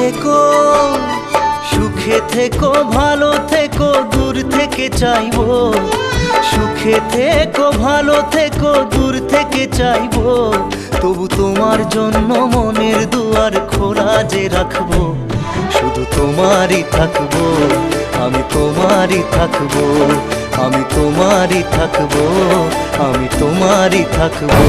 থেকো, সুখে থেকো, ভালো থেকো, দূর থেকে চাইবো। সুখে থেকো, ভালো থেকো, দূর থেকে চাইবো। তবু তোমার জন্য মনের দুয়ার খোলা যে রাখবো। শুধু তোমারই থাকবো, আমি তোমারই থাকবো, আমি তোমারই থাকবো, আমি তোমারই থাকবো।